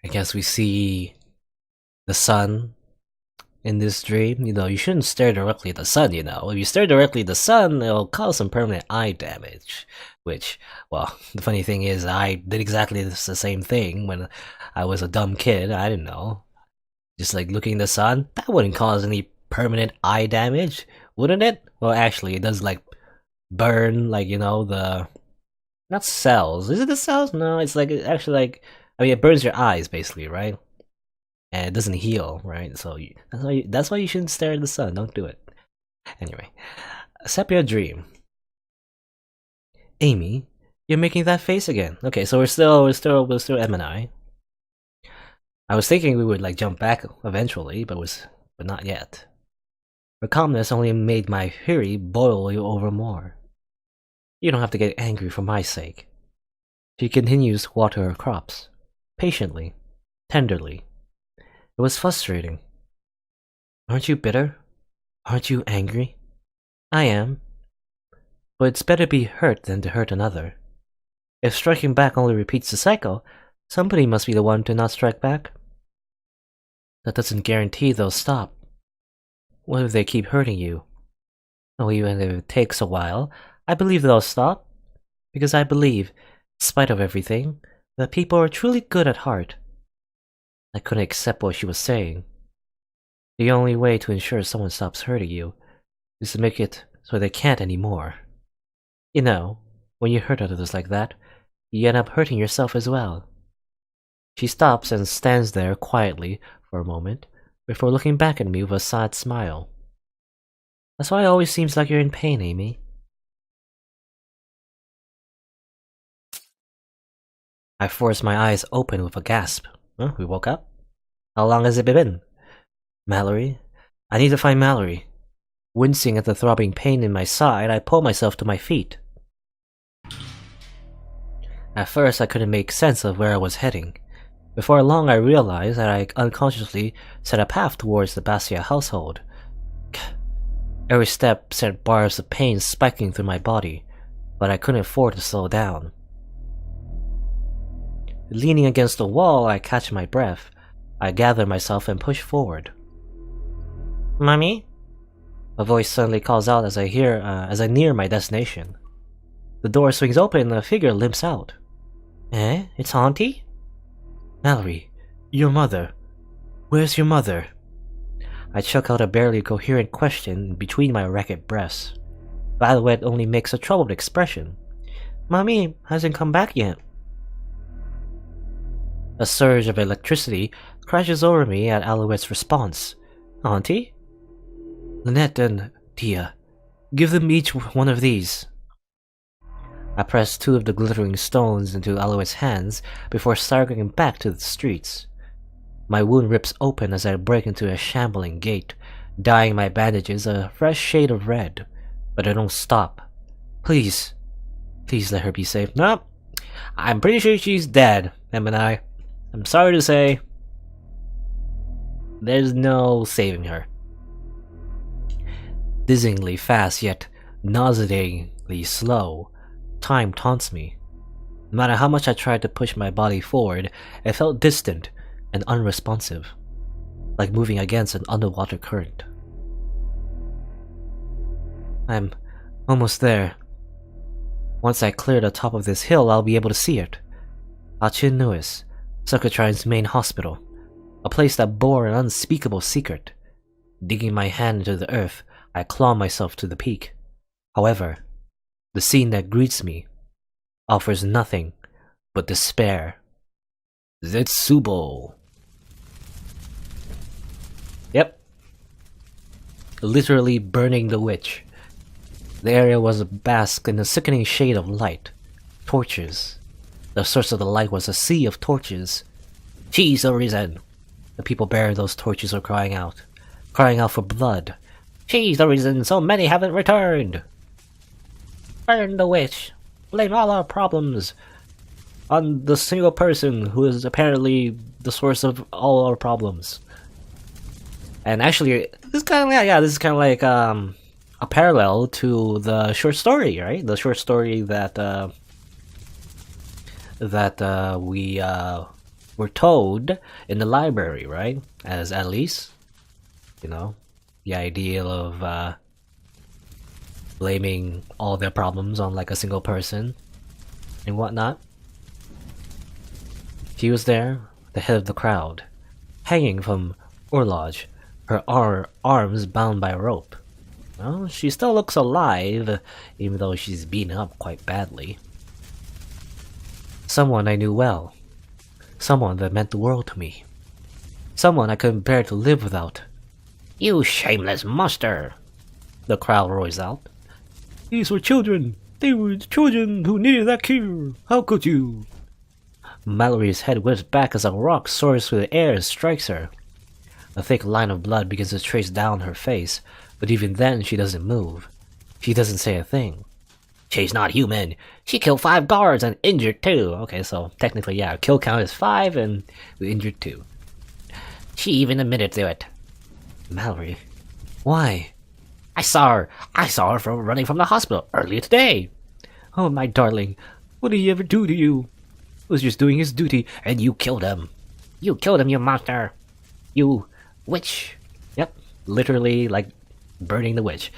I guess we see the sun in this dream. You shouldn't stare directly at the sun, If you stare directly at the sun, it'll cause some permanent eye damage. Which, well, the funny thing is, I did exactly the same thing when I was a dumb kid. I didn't know. Just like looking at the sun, that wouldn't cause any permanent eye damage, wouldn't it? Well, actually, it does, like, burn, like, the... Not cells. Is it the cells? No, it's like, actually, like... I mean, it burns your eyes, basically, right? And it doesn't heal, right? So that's why you shouldn't stare at the sun. Don't do it. Anyway, accept your dream. Amy, you're making that face again. Okay, so we're still Em and I. I was thinking we would like jump back eventually, but not yet. Her calmness only made my fury boil you over more. You don't have to get angry for my sake. She continues to water her crops, patiently, tenderly. It was frustrating. Aren't you bitter? Aren't you angry? I am. But it's better to be hurt than to hurt another. If striking back only repeats the cycle, somebody must be the one to not strike back. That doesn't guarantee they'll stop. What if they keep hurting you? Oh, even if it takes a while, I believe they'll stop. Because I believe, in spite of everything, that people are truly good at heart. I couldn't accept what she was saying. The only way to ensure someone stops hurting you is to make it so they can't anymore. When you hurt others like that, you end up hurting yourself as well. She stops and stands there quietly for a moment before looking back at me with a sad smile. That's why it always seems like you're in pain, Amy. I forced my eyes open with a gasp. Huh? We woke up? How long has it been? Mallory? I need to find Mallory. Wincing at the throbbing pain in my side, I pull myself to my feet. At first, I couldn't make sense of where I was heading. Before long, I realized that I unconsciously set a path towards the Bastia household. Every step sent bars of pain spiking through my body, but I couldn't afford to slow down. Leaning against the wall, I catch my breath. I gather myself and push forward. Mommy? A voice suddenly calls out as I near my destination. The door swings open and a figure limps out. Eh? It's Auntie? Mallory, your mother. Where's your mother? I chuck out a barely coherent question between my ragged breaths. Violet only makes a troubled expression. Mommy hasn't come back yet. A surge of electricity crashes over me at Alouette's response. Auntie? Lynette and Tia, give them each one of these. I press two of the glittering stones into Alouette's hands before staggering back to the streets. My wound rips open as I break into a shambling gait, dyeing my bandages a fresh shade of red. But I don't stop. Please let her be safe. No, I'm pretty sure she's dead, Em and I. I'm sorry to say, there's no saving her. Dizzyingly fast, yet nauseatingly slow, time taunts me. No matter how much I tried to push my body forward, it felt distant and unresponsive, like moving against an underwater current. I'm almost there. Once I clear the top of this hill, I'll be able to see it. Achin Nuis, Succotrine's main hospital, a place that bore an unspeakable secret. Digging my hand into the earth, I claw myself to the peak. However, the scene that greets me offers nothing but despair. Zetsubo. Yep. Literally burning the witch. The area was a bask in a sickening shade of light. Torches. The source of the light was a sea of torches. She's the reason. The people bearing those torches were crying out for blood. She's the reason so many haven't returned. Burn the witch. Blame all our problems on the single person who is apparently the source of all our problems. And actually, this is kind of like a parallel to the short story, right? The short story that we were told in the library, right? As at least, you know, the idea of blaming all their problems on like a single person and whatnot. She was there, the head of the crowd, hanging from horloge, her arms bound by a rope. Well, she still looks alive, even though she's beaten up quite badly. Someone I knew well. Someone that meant the world to me. Someone I couldn't bear to live without. "You shameless monster!" the crowd roars out. "These were children! They were the children who needed that cure! How could you?" Mallory's head whips back as a rock soars through the air and strikes her. A thick line of blood begins to trace down her face, but even then she doesn't move. She doesn't say a thing. "She's not human. She killed 5 guards and injured 2. Okay, so technically, yeah, kill count is 5 and we injured 2. She even admitted to it. Mallory. Why? I saw her from running from the hospital earlier today. Oh, my darling. What did he ever do to you? He was just doing his duty, and you killed him. You killed him, you monster. You witch. Yep, literally like burning the witch.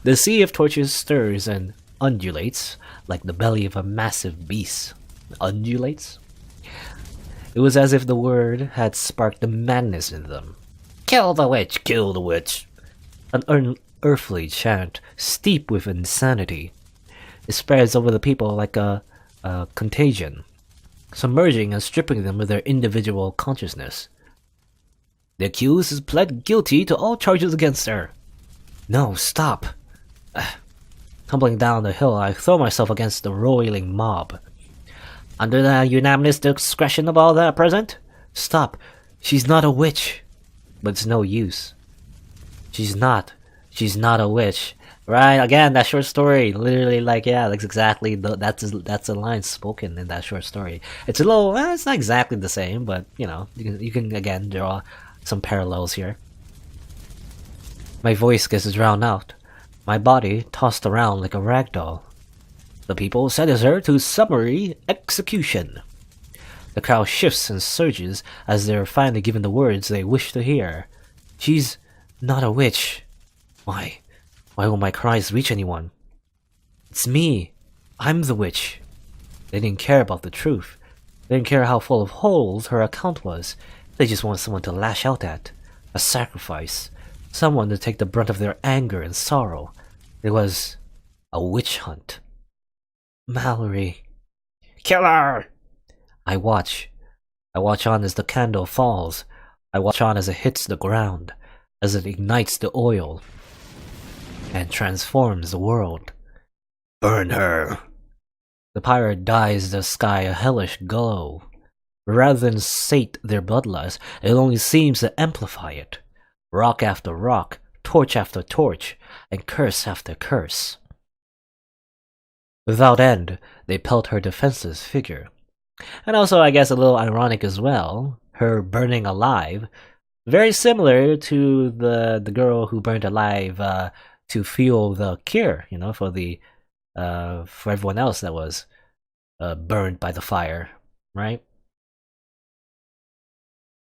The sea of torches stirs and undulates like the belly of a massive beast. Undulates? It was as if the word had sparked the madness in them. Kill the witch! Kill the witch! An unearthly chant, steep with insanity. It spreads over the people like a contagion, submerging and stripping them of their individual consciousness. The accused has pled guilty to all charges against her. No, stop. Tumbling down the hill, I throw myself against the roiling mob. Under the unanimous discretion of all that present? Stop. She's not a witch. But it's no use. She's not a witch. Right, again, that short story, literally, like, yeah, that's exactly, that's a line spoken in that short story. It's a little, it's not exactly the same, but, you know, you can again, draw some parallels here. My voice gets drowned out, my body tossed around like a rag doll. The people sentence her to summary execution. The crowd shifts and surges as they are finally given the words they wish to hear. She's not a witch. Why won't my cries reach anyone? It's me. I'm the witch. They didn't care about the truth. They didn't care how full of holes her account was. They just wanted someone to lash out at. A sacrifice. Someone to take the brunt of their anger and sorrow. It was a witch hunt. Mallory. Kill her! I watch. I watch on as the candle falls. I watch on as it hits the ground, as it ignites the oil, and transforms the world. Burn her! The pyre dyes the sky a hellish glow. Rather than sate their bloodlust, it only seems to amplify it. Rock after rock, torch after torch, and curse after curse. Without end, they pelt her defenseless figure. And also, I guess, a little ironic as well, her burning alive, very similar to the girl who burned alive to fuel the cure, you know, for everyone else that was burned by the fire, right?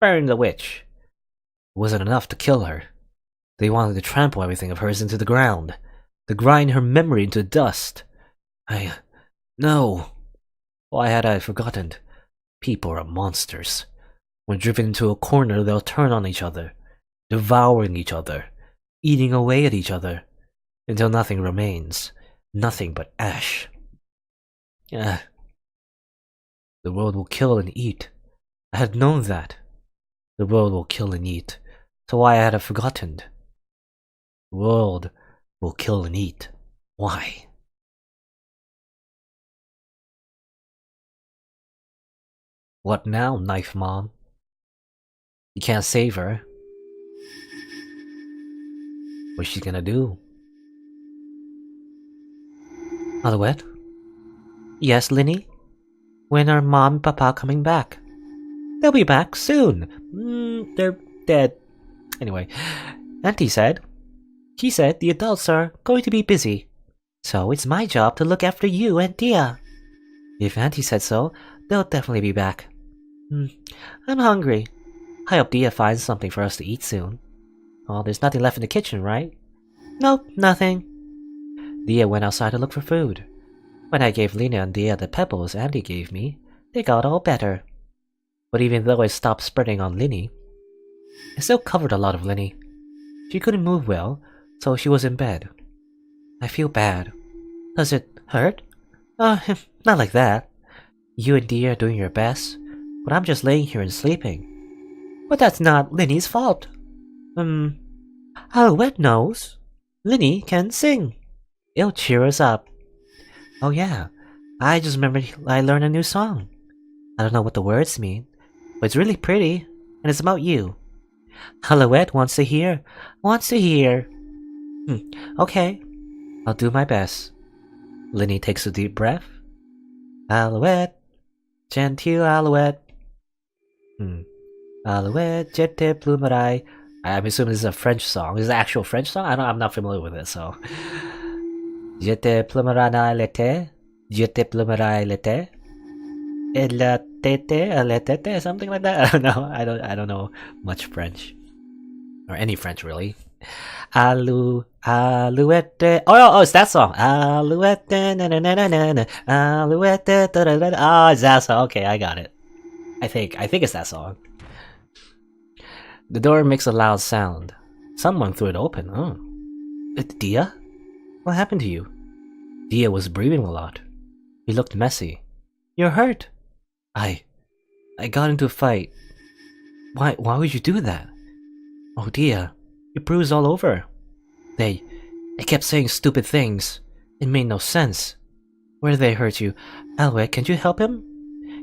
Burn the witch. It wasn't enough to kill her. They wanted to trample everything of hers into the ground, to grind her memory into dust. No. Why had I forgotten? People are monsters. When driven into a corner, they'll turn on each other, devouring each other, eating away at each other, until nothing remains, nothing but ash. The world will kill and eat. I had known that. The world will kill and eat. So why had I forgotten? The world will kill and eat. Why? What now, Knife Mom? You can't save her. What's she gonna do? Alouette? Yes, Linny? When are Mom and Papa coming back? They'll be back soon. They're dead. Anyway, Auntie said. She said the adults are going to be busy. So it's my job to look after you and Dia. If Auntie said so, they'll definitely be back. I'm hungry. I hope Dia finds something for us to eat soon. Oh, there's nothing left in the kitchen, right? Nope, nothing. Dia went outside to look for food. When I gave Lena and Dia the pebbles Andy gave me, they got all better. But even though I stopped spreading on Linny, I still covered a lot of Linny. She couldn't move well, so she was in bed. I feel bad. Does it hurt? Not like that. You and Dia are doing your best, but I'm just laying here and sleeping. But that's not Linny's fault. Alouette knows. Linny can sing. It'll cheer us up. Oh yeah, I just remembered I learned a new song. I don't know what the words mean, but it's really pretty, and it's about you. Alouette wants to hear. Okay, I'll do my best. Linny takes a deep breath. Alouette, gentile Alouette. Alouette, jette plumerai. I'm assuming this is a French song. This is an actual French song? I'm not familiar with it, so. Jette plumerai l'été. Jette plumerai l'été. Et la tete, something like that. I don't know. I don't know much French. Or any French, really. Alouette. Oh, it's that song. Alouette, na na na na na. Alouette, da da da. Oh, it's that song. Okay, I got it. I think it's that song. The door makes a loud sound. Someone threw it open. Oh, it's Dia? What happened to you? Dia was breathing a lot. He looked messy. You're hurt. I got into a fight. Why would you do that? Oh Dia, you're bruised all over. They kept saying stupid things. It made no sense. Where did they hurt you? Alouette, can you help him?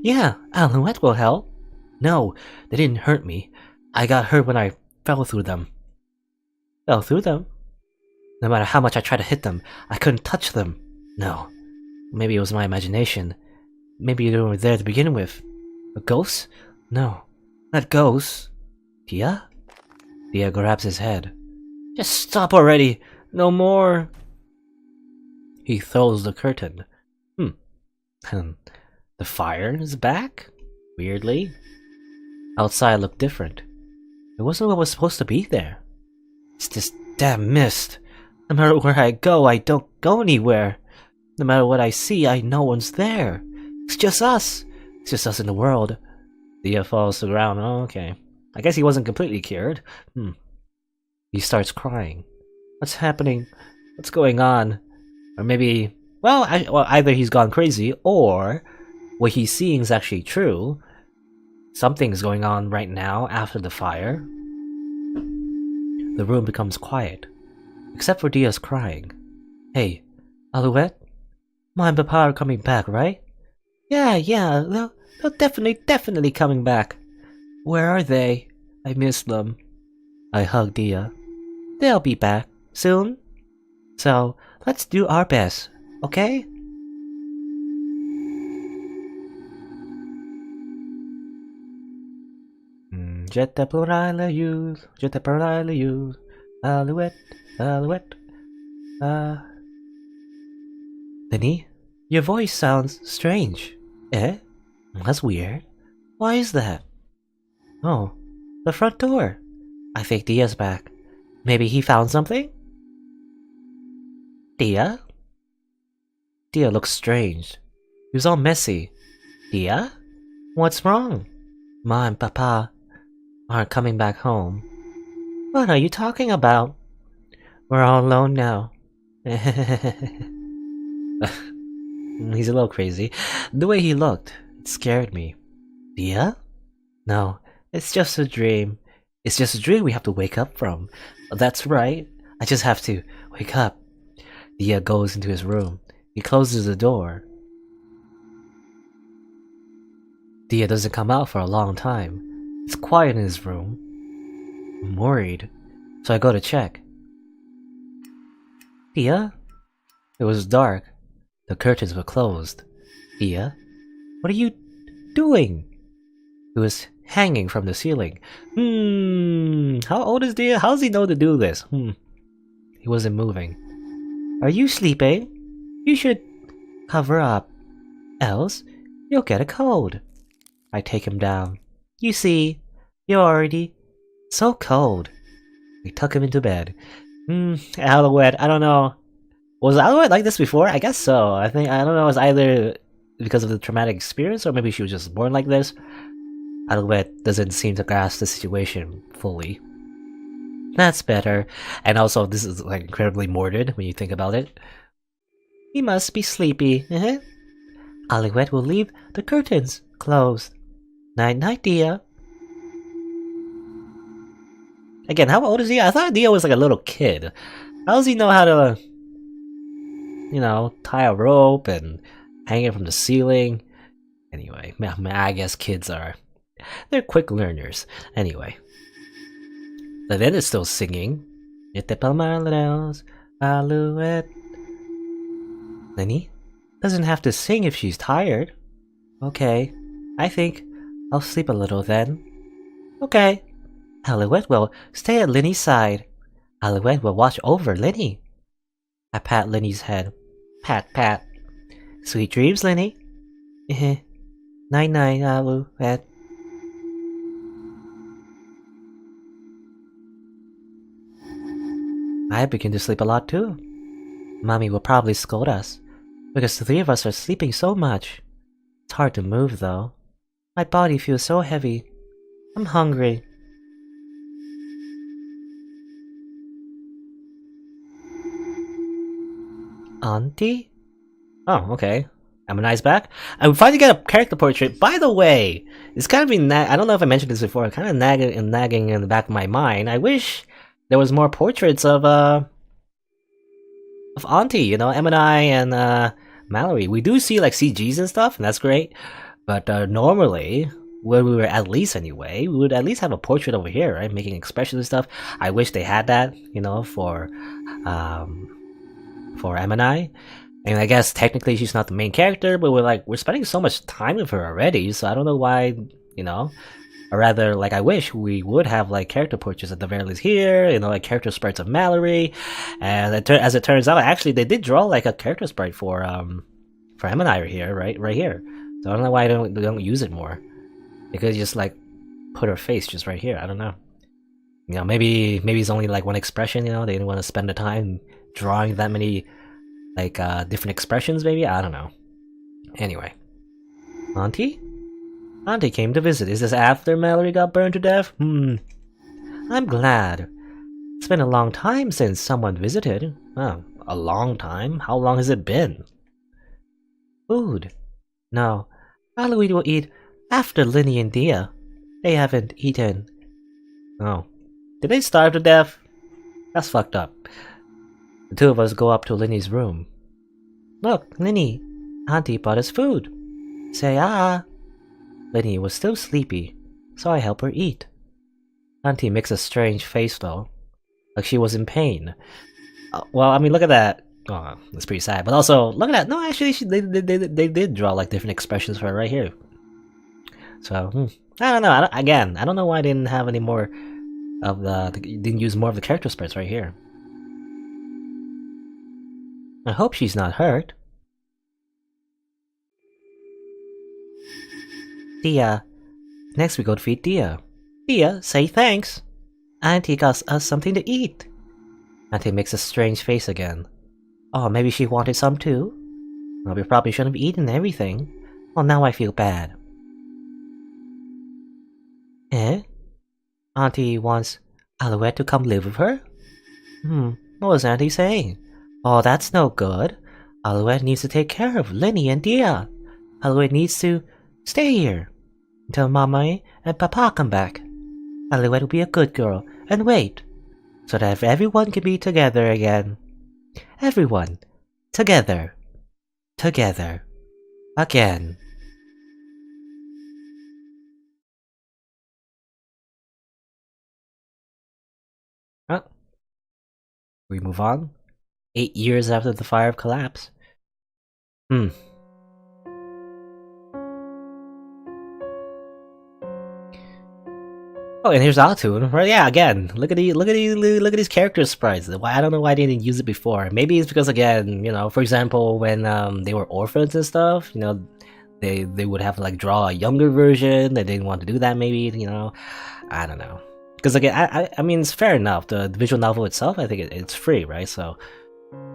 Yeah, Alouette will help. No, they didn't hurt me. I got hurt when I fell through them. Fell through them? No matter how much I tried to hit them, I couldn't touch them. No. Maybe it was my imagination. Maybe they were there to begin with. A ghost? No, not ghosts. Dia? Dia grabs his head. Just stop already! No more! He throws the curtain. The fire is back? Weirdly. Outside looked different. It wasn't what was supposed to be there. It's this damn mist. No matter where I go, I don't go anywhere. No matter what I see, no one's there. It's just us. It's just us in the world. Dia falls to the ground. Oh, okay. I guess he wasn't completely cured. He starts crying. What's happening? What's going on? Or maybe... Well, either he's gone crazy, or what he's seeing is actually true. Something's going on right now after the fire. The room becomes quiet, except for Dia's crying. Hey, Alouette? Mom and Papa are coming back, right? Yeah, they're definitely coming back. Where are they? I miss them. I hug Dia. They'll be back soon. So, let's do our best, okay? Je te pleurai les yeux, je te pleurai les yeux. Alouette, Alouette. Linny, your voice sounds strange. Eh? That's weird. Why is that? Oh, the front door. I think Dia's back. Maybe he found something? Dia? Dia looks strange. He was all messy. Dia? What's wrong? Ma and Papa aren't coming back home. What are you talking about? We're all alone now. He's a little crazy. The way he looked, it scared me. Dia? No, it's just a dream. It's just a dream we have to wake up from. That's right. I just have to wake up. Dia goes into his room. He closes the door. Dia doesn't come out for a long time. It's quiet in his room. I'm worried, so I go to check. Dia? It was dark. The curtains were closed. Dia? What are you doing? It was hanging from the ceiling. How old is Dia? How does he know to do this? He wasn't moving. Are you sleeping? You should cover up. Else, you'll get a cold. I take him down. You see, you're already so cold. We tuck him into bed. Alouette, I don't know. Was Alouette like this before? I guess so. I don't know, it's either because of the traumatic experience or maybe she was just born like this. Alouette doesn't seem to grasp the situation fully. That's better. And also, this is like incredibly morbid when you think about it. He must be sleepy. Alouette will leave the curtains closed. Night-night, Dia. Again, how old is he? I thought Dia was like a little kid. How does he know how to, you know, tie a rope and hang it from the ceiling? Anyway, I guess kids are... they're quick learners. Anyway. The then is still singing. Alouette. Lenny doesn't have to sing if she's tired. Okay, I think I'll sleep a little then. Okay. Alouette will stay at Lenny's side. Alouette will watch over Lenny. I pat Lenny's head. Pat, pat. Sweet dreams, Lenny. Night-night, Alouette. I begin to sleep a lot too. Mommy will probably scold us, because the three of us are sleeping so much. It's hard to move though. My body feels so heavy. I'm hungry. Auntie? Oh, okay. Ammonai's back. I'm finally get a character portrait. By the way, it's kind of been I don't know if I mentioned this before. Kind of nagging in the back of my mind. I wish there was more portraits of Auntie. You know, Ammonai and Mallory. We do see like CGs and stuff, and that's great. But normally, when we were at least anyway, we would at least have a portrait over here, right? Making expressions and stuff. I wish they had that, you know, for Ammonai. And I guess technically she's not the main character, but we're spending so much time with her already, so I don't know why, you know. Or rather, like, I wish we would have like character portraits at the very least here, you know, like character sprites of Mallory. And as it turns out, actually they did draw like a character sprite for Ammonai here, right here. So I don't know why they don't use it more. They could just like put her face just right here. I don't know. You know, maybe it's only like one expression. You know, they didn't want to spend the time drawing that many like different expressions. Maybe, I don't know. Anyway, Auntie came to visit. Is this after Mallory got burned to death? I'm glad. It's been a long time since someone visited. Oh, a long time? How long has it been? Food. No, Alouette will eat after Lenny and Dia. They haven't eaten. Oh. Did they starve to death? That's fucked up. The two of us go up to Lenny's room. Look, Lenny, Auntie brought us food. Say ah. Lenny was still sleepy, so I help her eat. Auntie makes a strange face though, like she was in pain. Well, I mean, look at that. Oh, that's pretty sad. But also, look at that. No, actually, they did draw like different expressions for her right here. So I don't know. I don't know why I didn't have any more of didn't use more of the character sprites right here. I hope she's not hurt. Dia. Next we go to feed Dia. Dia, say thanks. Auntie got us something to eat. Auntie makes a strange face again. Oh, maybe she wanted some too? Well, we probably shouldn't have eaten everything. Well, now I feel bad. Eh? Auntie wants Alouette to come live with her? What was Auntie saying? Oh, that's no good. Alouette needs to take care of Lenny and Dia. Alouette needs to stay here until Mama and Papa come back. Alouette will be a good girl and wait, so that everyone can be together again. Everyone. Together. Together. Again. Huh? We move on. 8 years after the fire collapse. Oh, and here's Altoon. Right? Yeah, again, look at these character sprites. I don't know why they didn't use it before. Maybe it's because, again, you know, for example, when they were orphans and stuff, you know, they would have to like draw a younger version. They didn't want to do that, maybe, you know. I don't know. Because again, I mean, it's fair enough. The visual novel itself, I think it's free, right? So,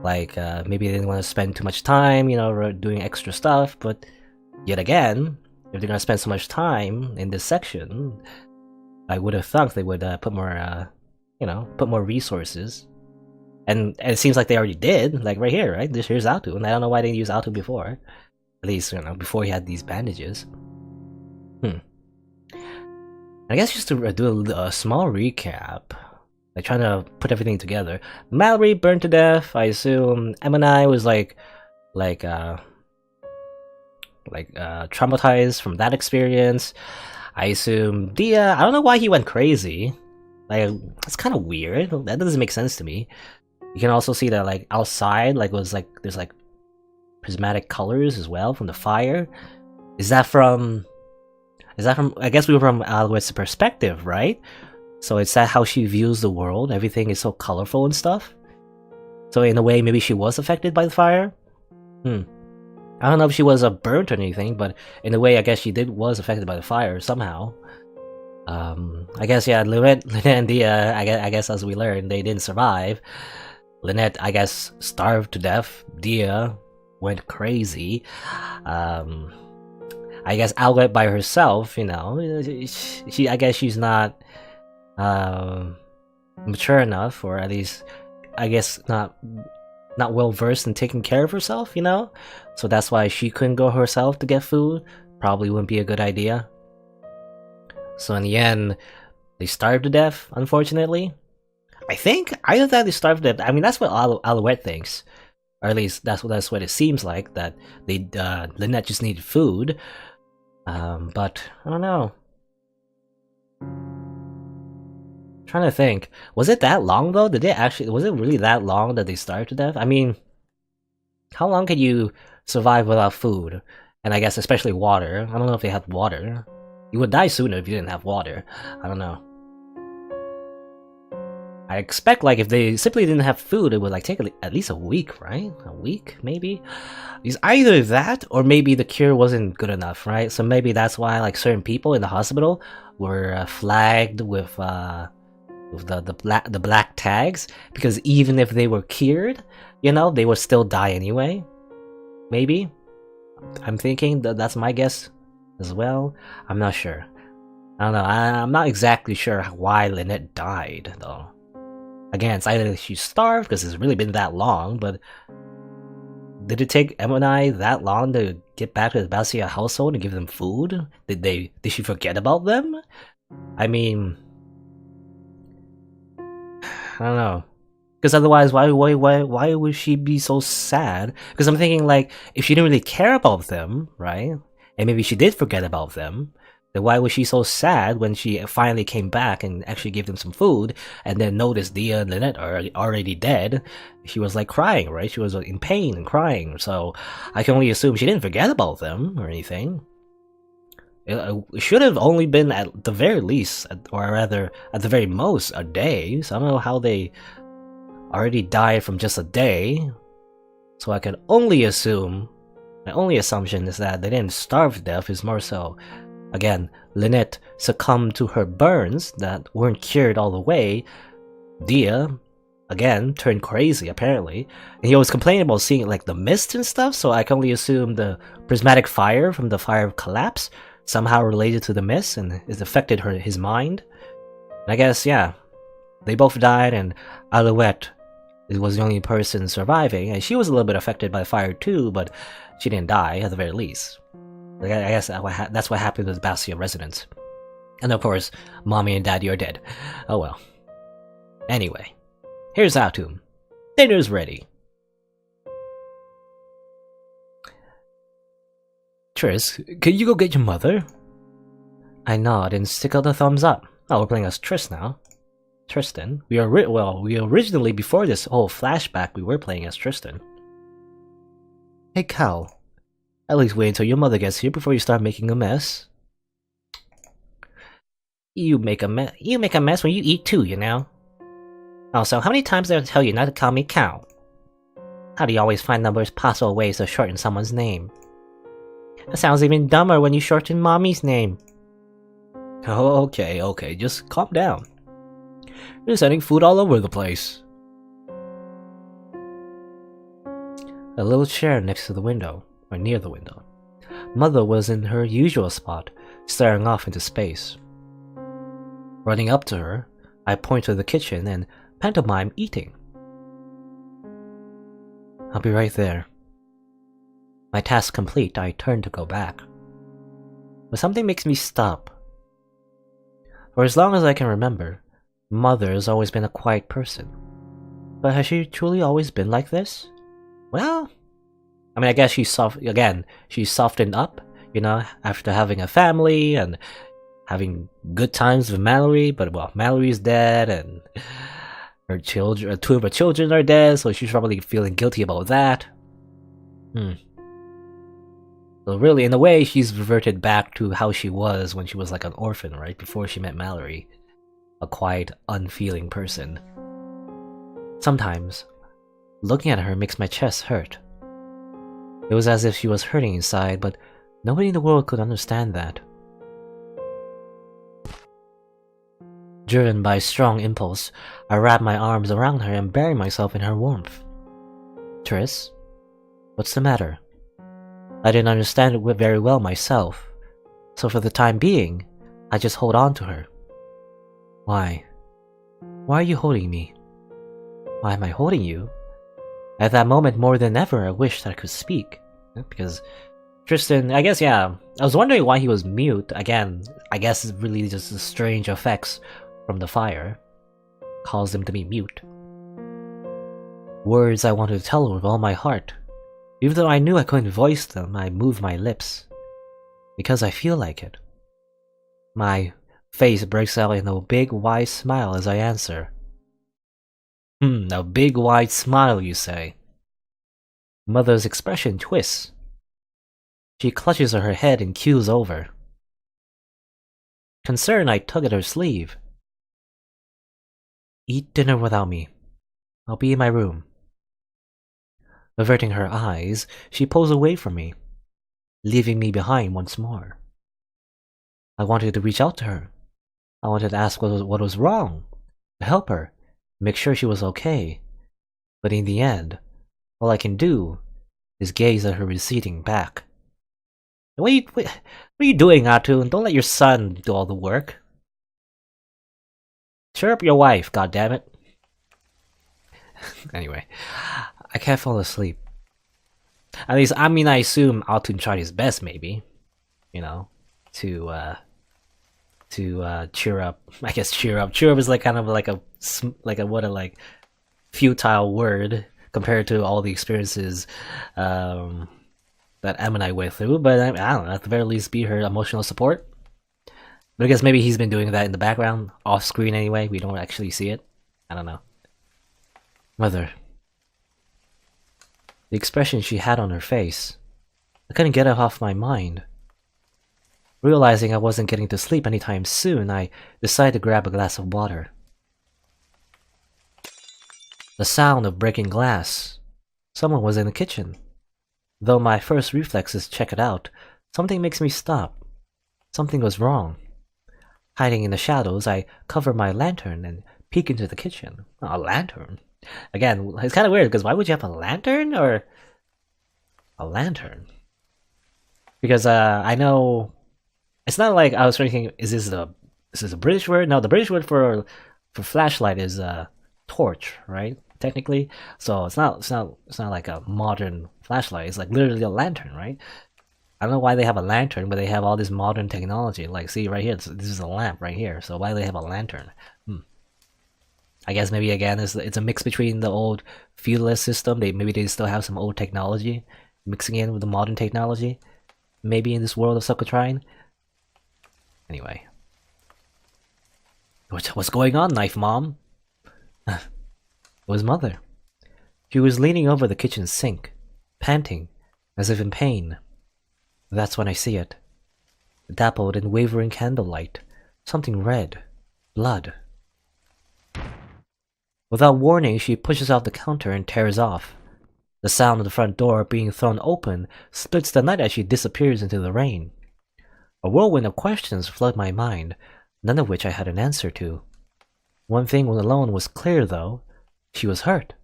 like, maybe they didn't want to spend too much time, you know, doing extra stuff. But yet again, if they're gonna spend so much time in this section, I would have thought they would put more, you know, put more resources. And it seems like they already did, like right here, right? Here's Altu, and I don't know why they didn't use Altu before. At least, you know, before he had these bandages. I guess just to do a small recap, like trying to put everything together. Mallory burned to death. I assume M&I was traumatized from that experience. I assume Dia, I don't know why he went crazy. Like, that's kind of weird. That doesn't make sense to me. You can also see that like outside, like there's like prismatic colors as well from the fire. Is that from? I guess we were from Alouette's perspective, right? So is that how she views the world? Everything is so colorful and stuff. So in a way, maybe she was affected by the fire. I don't know if she was burnt or anything, but in a way, I guess she was affected by the fire somehow. I guess yeah, Lynette and Dia, I guess as we learned, they didn't survive. Lynette, I guess, starved to death. Dia went crazy. I guess Alouette by herself, you know, I guess she's not mature enough, or at least, I guess, not well versed in taking care of herself, you know. So that's why she couldn't go herself to get food. Probably wouldn't be a good idea. So in the end, they starved to death, unfortunately. I think either that they starved to death. I mean, that's what Alouette thinks, or at least that's what it seems like, that Lynette just needed food. But I don't know. I'm trying to think. Was it that long though? Was it really that long that they starved to death? I mean, how long can you survive without food? And I guess especially water. I don't know if they had water. You would die sooner if you didn't have water. I don't know. I expect, like, if they simply didn't have food, it would, like, take at least a week, right? A week, maybe? It's either that, or maybe the cure wasn't good enough, right? So maybe that's why, like, certain people in the hospital were flagged with the black tags, because even if they were cured, you know, they would still die anyway. Maybe? I'm thinking that's my guess as well. I'm not sure. I don't know. I'm not exactly sure why Lynette died, though. Again, it's either she starved because it's really been that long, but did it take M&I that long to get back to the Basia household and give them food? Did she forget about them? I mean, I don't know. Because otherwise, why would she be so sad? Because I'm thinking, like, if she didn't really care about them, right? And maybe she did forget about them, then why was she so sad when she finally came back and actually gave them some food, and then noticed Dia and Lynette are already dead? She was like crying, right? She was in pain and crying, so I can only assume she didn't forget about them or anything. It should have only been at the very least, or rather at the very most, a day. So I don't know how they already died from just a day. So I can only assume, my only assumption is that they didn't starve to death. Is more so, again, Lynette succumbed to her burns that weren't cured all the way. Dia, again, turned crazy, apparently. And he was complaining about seeing, like, the mist and stuff, so I can only assume the prismatic fire from the Fire of Collapse somehow related to the mist, and it affected his mind. And I guess, yeah, they both died, and Alouette was the only person surviving, and she was a little bit affected by fire too, but she didn't die, at the very least. I guess that's what happened with the Basia residents. And of course, Mommy and Daddy are dead. Oh well. Anyway, here's Atum. Dinner's ready. Tris, can you go get your mother? I nod and stick out a thumbs up. Oh, we're playing as Tris now. Tristan. We originally, before this whole flashback, we were playing as Tristan. Hey, Cal. At least wait until your mother gets here before you start making a mess. You make a mess when you eat too, you know. Also, how many times did I tell you not to call me Cal? How do you always find the most possible ways to shorten someone's name? That sounds even dumber when you shorten Mommy's name. Oh, okay, just calm down. You're sending food all over the place. A little chair next to the window, or near the window. Mother was in her usual spot, staring off into space. Running up to her, I point to the kitchen and pantomime eating. I'll be right there. My task complete, I turn to go back. But something makes me stop. For as long as I can remember, Mother has always been a quiet person. But has she truly always been like this? Well, I mean, I guess she's softened up, you know, after having a family and having good times with Mallory, but well, Mallory's dead and her children, two of her children are dead, so she's probably feeling guilty about that. So really, in a way, she's reverted back to how she was when she was like an orphan, right? Before she met Mallory. A quiet, unfeeling person. Sometimes, looking at her makes my chest hurt. It was as if she was hurting inside, but nobody in the world could understand that. Driven by a strong impulse, I wrap my arms around her and bury myself in her warmth. Triss? What's the matter? I didn't understand it very well myself, so for the time being, I just hold on to her. Why? Why are you holding me? Why am I holding you? At that moment, more than ever, I wished that I could speak. Because Tristan, I guess, yeah, I was wondering why he was mute. Again, I guess it's really just the strange effects from the fire caused him to be mute. Words I wanted to tell her with all my heart. Even though I knew I couldn't voice them, I moved my lips. Because I feel like it. My face breaks out in a big wide smile as I answer. A big wide smile, you say? Mother's expression twists. She clutches at her head and keels over. Concerned, I tug at her sleeve. Eat dinner without me. I'll be in my room. Averting her eyes, she pulls away from me, leaving me behind once more. I wanted to reach out to her. I wanted to ask what was wrong, to help her, make sure she was okay. But in the end, all I can do is gaze at her receding back. What are you doing, Atu? Don't let your son do all the work. Cheer up your wife, goddammit. Anyway, I can't fall asleep. At least, I mean, I assume Altun tried his best, maybe, you know, to cheer up. I guess cheer up. Cheer up is like kind of like a futile word compared to all the experiences that Em and I went through. But I don't know. At the very least, be her emotional support. But I guess maybe he's been doing that in the background, off screen anyway. We don't actually see it. I don't know. Mother. The expression she had on her face. I couldn't get it off my mind. Realizing I wasn't getting to sleep anytime soon, I decided to grab a glass of water. The sound of breaking glass. Someone was in the kitchen. Though my first reflex is check it out, something makes me stop. Something was wrong. Hiding in the shadows, I cover my lantern and peek into the kitchen. A lantern? Again, it's kind of weird, because why would you have a lantern, or... a lantern? Because, I know... It's not like I was thinking, is this a British word? No, the British word for flashlight is, torch, right? Technically. So it's not like a modern flashlight, it's like literally a lantern, right? I don't know why they have a lantern, but they have all this modern technology. Like, see, right here, this is a lamp right here, so why do they have a lantern? I guess maybe, again, it's a mix between the old feudalist system, maybe they still have some old technology, mixing in with the modern technology, maybe in this world of Succotrine. Anyway. What's going on, Knife Mom? It was Mother. She was leaning over the kitchen sink, panting, as if in pain. That's when I see it. Dappled in wavering candlelight, something red. Blood. Without warning, she pushes out the counter and tears off. The sound of the front door being thrown open splits the night as she disappears into the rain. A whirlwind of questions flood my mind, none of which I had an answer to. One thing alone was clear, though. She was hurt.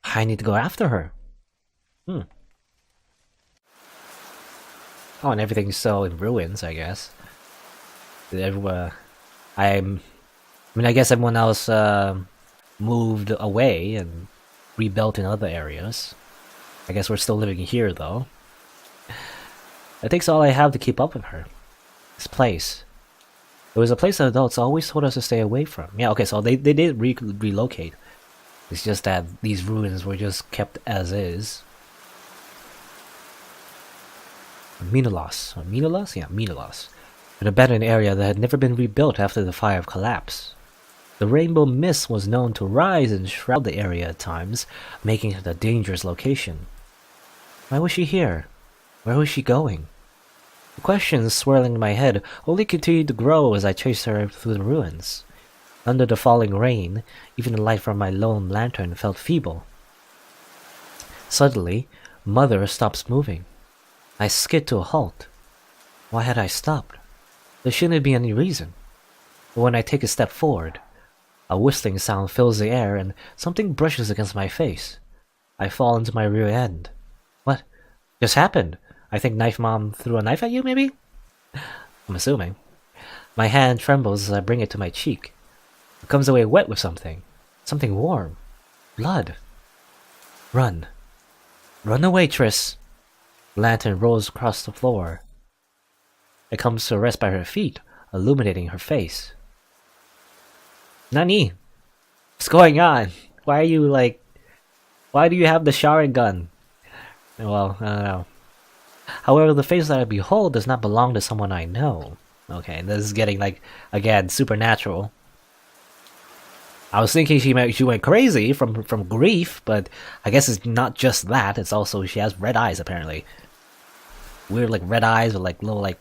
I need to go after her. Oh, and everything's still in ruins, I guess. I guess everyone else moved away and rebuilt in other areas. I guess we're still living here, though. It takes all I have to keep up with her. This place. It was a place that adults always told us to stay away from. Yeah, okay, so they did relocate. It's just that these ruins were just kept as is. Minolos. Minolos? Yeah, Minolos. An abandoned area that had never been rebuilt after the fire collapse. The rainbow mist was known to rise and shroud the area at times, making it a dangerous location. Why was she here? Where was she going? The questions swirling in my head only continued to grow as I chased her through the ruins. Under the falling rain, even the light from my lone lantern felt feeble. Suddenly, Mother stops moving. I skid to a halt. Why had I stopped? There shouldn't be any reason. But when I take a step forward, a whistling sound fills the air and something brushes against my face. I fall into my rear end. What just happened? I think Knife Mom threw a knife at you, maybe? I'm assuming. My hand trembles as I bring it to my cheek. It comes away wet with something. Something warm. Blood. Run. Run away, Triss. The lantern rolls across the floor. It comes to rest by her feet, illuminating her face. Nani? What's going on? Why do you have the shower gun? Well, I don't know. However, the face that I behold does not belong to someone I know. Okay, this is getting, again, supernatural. I was thinking she went crazy from grief, but I guess it's not just that. It's also she has red eyes, apparently. Weird, red eyes with, little, I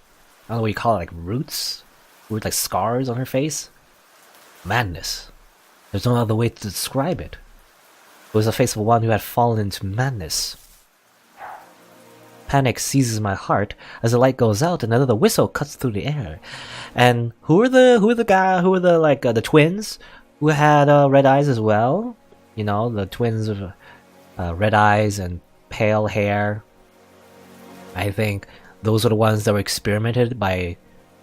don't know what you call it, roots? Weird, scars on her face? Madness. There's no other way to describe it. It was the face of one who had fallen into madness. Panic seizes my heart as the light goes out and another whistle cuts through the air. And who are the twins who had red eyes as well? You know, the twins with red eyes and pale hair. I think those are the ones that were experimented by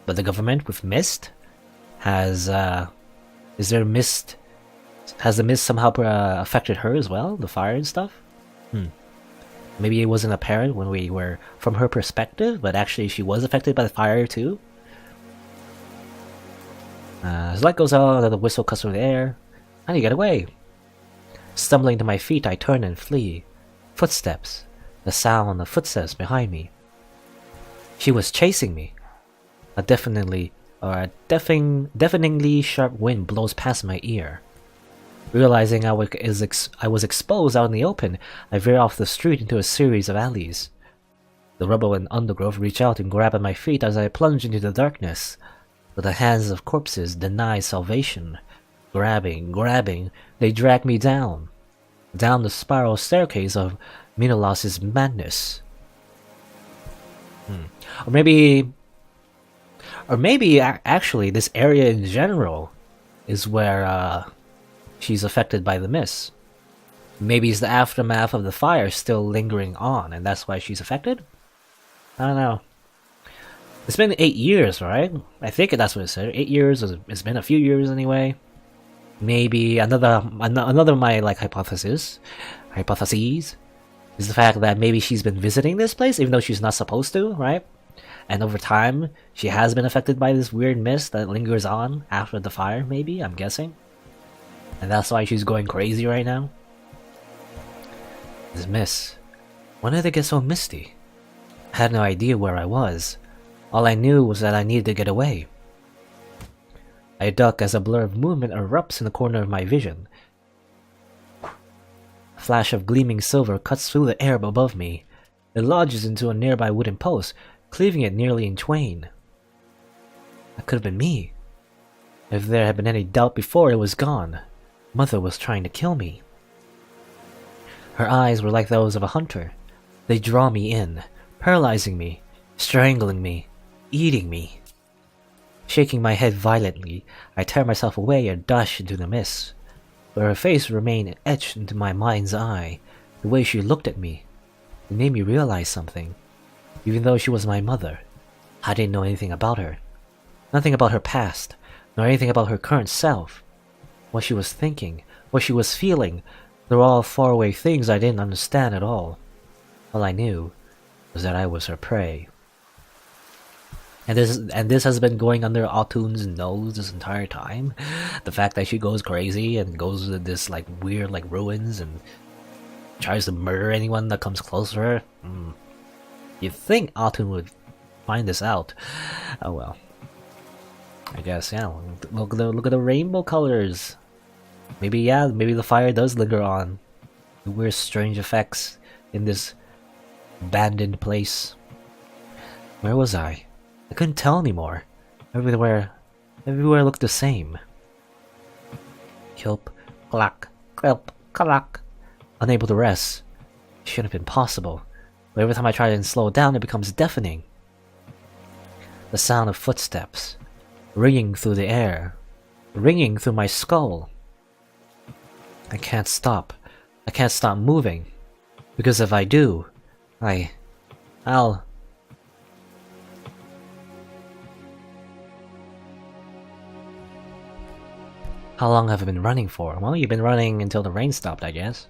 the government with mist. Has the mist somehow affected her as well? The fire and stuff? Maybe it wasn't apparent when we were from her perspective, but actually she was affected by the fire too. As light goes out, the whistle cuts through the air. I need to get away. Stumbling to my feet, I turn and flee. Footsteps. The sound of footsteps behind me. She was chasing me. A deafeningly sharp wind blows past my ear. Realizing I was exposed out in the open, I veer off the street into a series of alleys. The rubble and undergrowth reach out and grab at my feet as I plunge into the darkness. But the hands of corpses deny salvation. Grabbing, they drag me down the spiral staircase of Minolos's madness. Or maybe actually this area in general is where she's affected by the mist. Maybe it's the aftermath of the fire still lingering on, and that's why she's affected? I don't know. It's been 8 years, right? I think that's what it said. 8 years, it's been a few years anyway. Maybe another of my hypotheses is the fact that maybe she's been visiting this place even though she's not supposed to, right? And over time, she has been affected by this weird mist that lingers on after the fire, maybe, I'm guessing. And that's why she's going crazy right now. This mist. When did it get so misty? I had no idea where I was. All I knew was that I needed to get away. I duck as a blur of movement erupts in the corner of my vision. A flash of gleaming silver cuts through the air above me. It lodges into a nearby wooden post, cleaving it nearly in twain. That could have been me. If there had been any doubt before, it was gone. Mother was trying to kill me. Her eyes were like those of a hunter. They draw me in, paralyzing me, strangling me, eating me. Shaking my head violently, I tear myself away and dash into the mist. But her face remained etched into my mind's eye. The way she looked at me, it made me realize something. Even though she was my mother, I didn't know anything about her. Nothing about her past, nor anything about her current self. What she was thinking, what she was feeling, they were all faraway things I didn't understand at all. All I knew was that I was her prey. And this has been going under Autun's nose this entire time. The fact that she goes crazy and goes to this like weird like ruins and tries to murder anyone that comes close to her. You'd think Autun would find this out. Oh well. I guess, yeah. Look at the rainbow colors. Maybe the fire does linger on. The weird strange effects in this abandoned place. Where was I? I couldn't tell anymore. Everywhere looked the same. Kelp, clack, kelp, clack. Unable to rest. It shouldn't have been possible. But every time I try and slow it down, it becomes deafening. The sound of footsteps, ringing through the air, ringing through my skull. I can't stop. I can't stop moving. Because if I do, I'll... How long have I been running for? Well, you've been running until the rain stopped, I guess.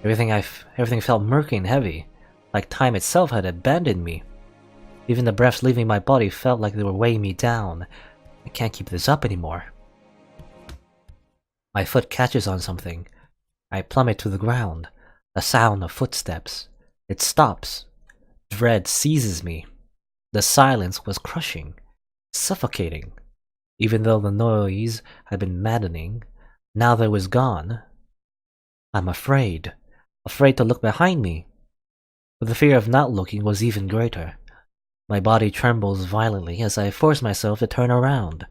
Everything felt murky and heavy, like time itself had abandoned me. Even the breaths leaving my body felt like they were weighing me down. I can't keep this up anymore. My foot catches on something. I plummet to the ground. A sound of footsteps. It stops. Dread seizes me. The silence was crushing, suffocating. Even though the noise had been maddening, now that it was gone, I'm afraid. Afraid to look behind me. But the fear of not looking was even greater. My body trembles violently as I force myself to turn around.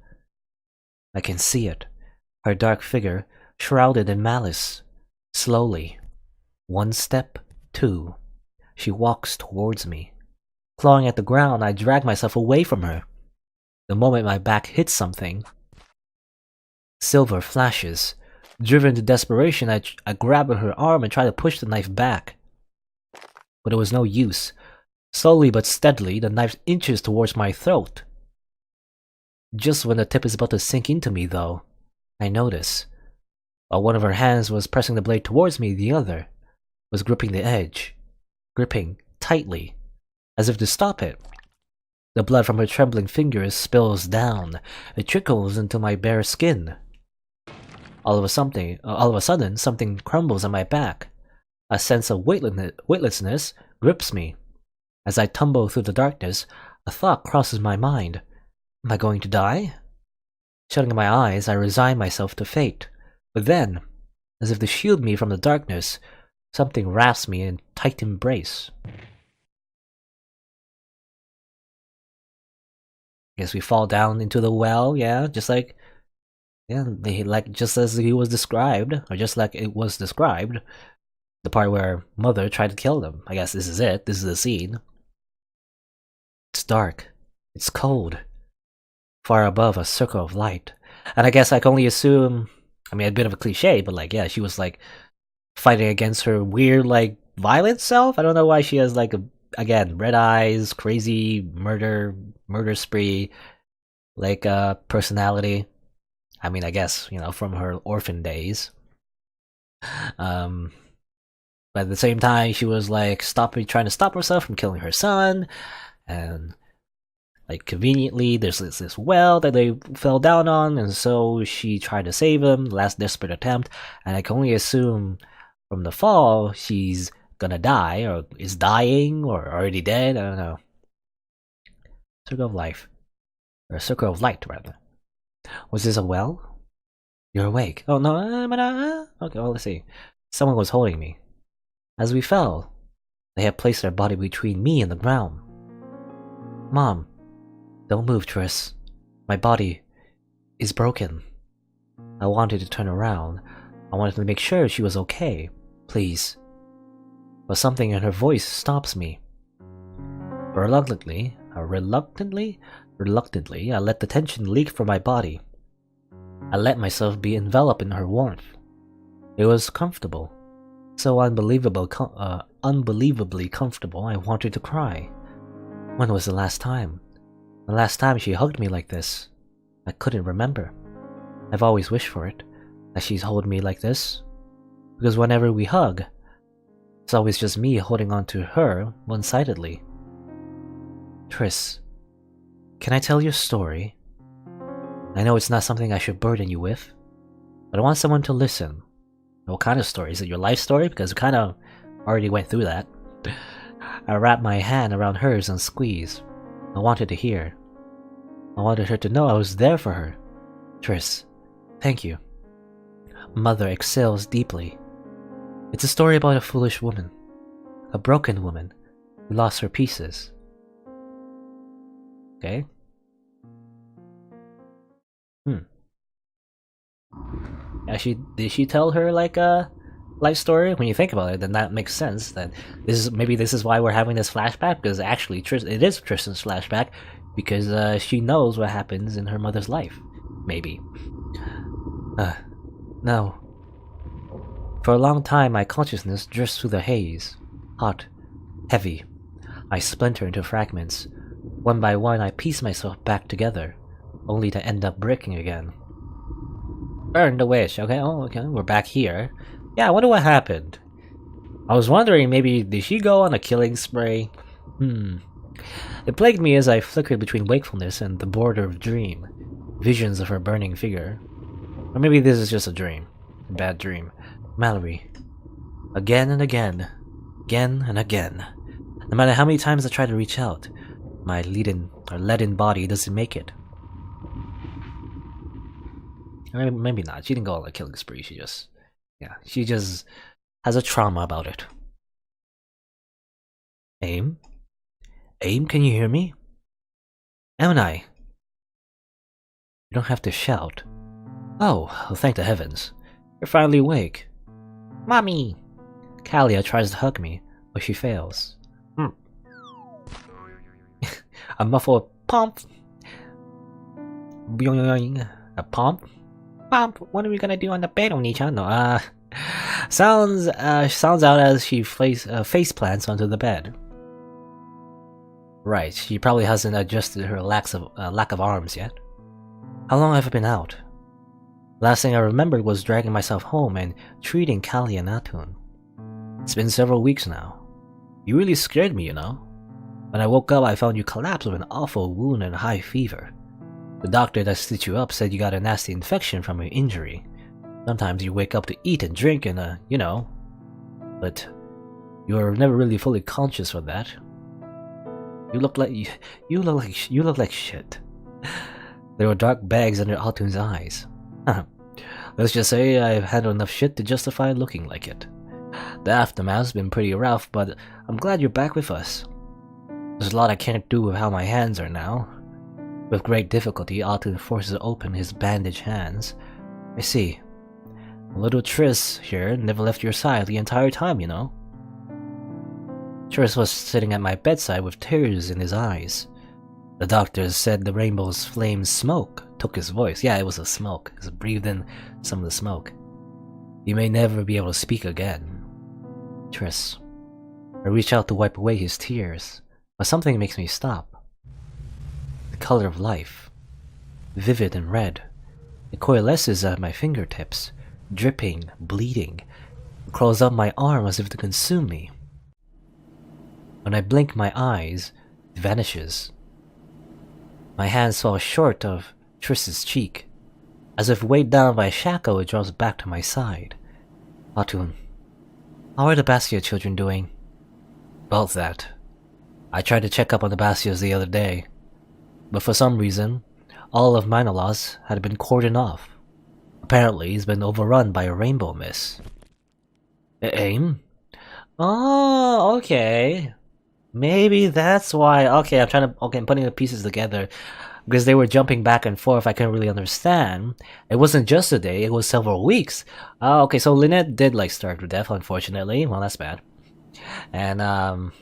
I can see it. Her dark figure, shrouded in malice. Slowly. 1 step, 2. She walks towards me. Clawing at the ground, I drag myself away from her. The moment my back hits something, silver flashes. Driven to desperation, I grab at her arm and try to push the knife back. But it was no use. Slowly but steadily, the knife inches towards my throat. Just when the tip is about to sink into me, though, I notice. While one of her hands was pressing the blade towards me, the other was gripping the edge. Gripping tightly, as if to stop it. The blood from her trembling fingers spills down. It trickles into my bare skin. All of a sudden, something crumbles on my back. A sense of weightlessness grips me. As I tumble through the darkness, a thought crosses my mind. Am I going to die? Shutting my eyes, I resign myself to fate. But then, as if to shield me from the darkness, something wraps me in a tight embrace. Guess we fall down into the well, yeah, just as he was described, or just like it was described, the part where Mother tried to kill them. I guess this is it. This is the scene. It's dark. It's cold. Far above a circle of light. And I guess I can only assume, I mean, a bit of a cliche, but like, yeah, she was like fighting against her weird, like, violent self. I don't know why she has like again, red eyes, crazy murder spree, like personality. I mean, I guess, you know, from her orphan days. But at the same time, she was like trying to stop herself from killing her son, and like conveniently, there's this well that they fell down on, and so she tried to save him. Last desperate attempt, and I can only assume from the fall she's gonna die, or is dying, or already dead. I don't know. Circle of life, or a circle of light, rather. Was this a well? You're awake. Oh no, okay. Well, let's see. Someone was holding me. As we fell, they had placed their body between me and the ground. Mom, don't move, Tris. My body is broken. I wanted to turn around. I wanted to make sure she was okay. Please, but something in her voice stops me. Reluctantly, I let the tension leak from my body. I let myself be enveloped in her warmth. It was comfortable. So unbelievably comfortable, I wanted to cry. When was the last time? The last time she hugged me like this? I couldn't remember. I've always wished for it, that she's hold me like this. Because whenever we hug, it's always just me holding on to her one-sidedly. Triss, can I tell you a story? I know it's not something I should burden you with, but I want someone to listen. What kind of story? Is it your life story? Because we kind of already went through that. I wrapped my hand around hers and squeezed. I wanted to hear. I wanted her to know I was there for her. Triss, thank you. Mother exhales deeply. It's a story about a foolish woman. A broken woman who lost her pieces. Okay. Actually, did she tell her like a life story? When you think about it, then that makes sense. That this is why we're having this flashback, because actually it is Tristan's flashback, because she knows what happens in her mother's life. Maybe. No. For a long time, my consciousness drifts through the haze. Hot. Heavy. I splinter into fragments. One by one, I piece myself back together, only to end up breaking again. Burn the witch. Okay, we're back here. Yeah, I wonder what happened. I was wondering, maybe did she go on a killing spree? It plagued me as I flickered between wakefulness and the border of dream. Visions of her burning figure. Or maybe this is just a dream. A bad dream. Mallory. Again and again. Again and again. No matter how many times I try to reach out, my leaden body doesn't make it. Maybe not. She didn't go on a killing spree. She just has a trauma about it. Aim? Aim, can you hear me? Am I? You don't have to shout. Oh, thank the heavens. You're finally awake. Mommy! Kalia tries to hug me, but she fails. A muffled pump. A pump? Pump, what are we gonna do on the bed, Oni-chan? No, sounds out as she face plants onto the bed. Right, she probably hasn't adjusted her lack of arms yet. How long have I been out? Last thing I remembered was dragging myself home and treating Kalia and Atun. It's been several weeks now. You really scared me, you know. When I woke up, I found you collapsed with an awful wound and high fever. The doctor that stitched you up said you got a nasty infection from your injury. Sometimes you wake up to eat and drink and, you know. But you were never really fully conscious of that. You look like shit. There were dark bags under Atun's eyes. Let's just say I've handled enough shit to justify looking like it. The aftermath's been pretty rough, but I'm glad you're back with us. There's a lot I can't do with how my hands are now. With great difficulty, Atun forces open his bandaged hands. I see. Little Triss here never left your side the entire time, you know. Triss was sitting at my bedside with tears in his eyes. The doctors said the rainbow's flame smoke took his voice. Yeah, it was a smoke. He breathed in some of the smoke. You may never be able to speak again. Triss. I reach out to wipe away his tears, but something makes me stop. The color of life. Vivid and red. It coalesces at my fingertips, dripping, bleeding. It crawls up my arm as if to consume me. When I blink my eyes, it vanishes. My hands fall short of Triss's cheek. As if weighed down by a shackle, it drops back to my side. Atun, how are the Bastia children doing? About that. I tried to check up on the Bastias the other day, but for some reason, all of Minolas had been cordoned off. Apparently, he's been overrun by a rainbow mist. Aim? Oh, okay. Maybe that's why. Okay, I'm putting the pieces together. Because they were jumping back and forth, I couldn't really understand. It wasn't just a day, it was several weeks. Okay, so Lynette did starve to death, unfortunately. Well, that's bad. And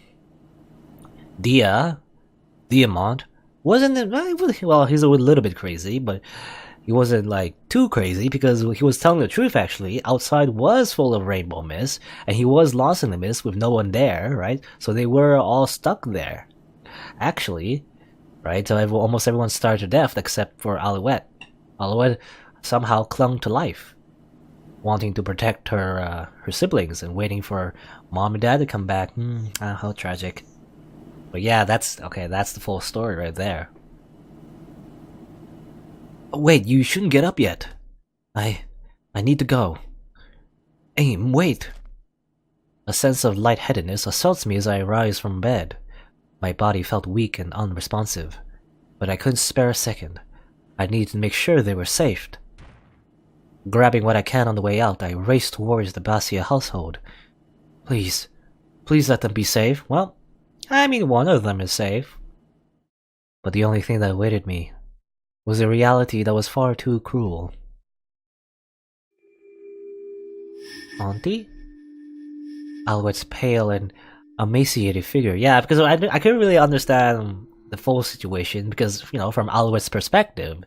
Diamond wasn't well. He's a little bit crazy, but he wasn't like too crazy because he was telling the truth. Actually, outside was full of rainbow mist, and he was lost in the mist with no one there, right? So they were all stuck there, actually, right? So almost everyone starved to death except for Alouette. Alouette somehow clung to life, wanting to protect her siblings and waiting for mom and dad to come back. How tragic. But yeah, that's okay. That's the full story right there. Oh, wait, you shouldn't get up yet. I need to go. Aim, wait. A sense of lightheadedness assaults me as I rise from bed. My body felt weak and unresponsive, but I couldn't spare a second. I needed to make sure they were safe. Grabbing what I can on the way out, I raced towards the Basia household. Please let them be safe. Well, I mean, one of them is safe. But the only thing that awaited me was a reality that was far too cruel. Auntie? Alouette's pale and emaciated figure. Yeah, because I couldn't really understand the full situation because, you know, from Alouette's perspective,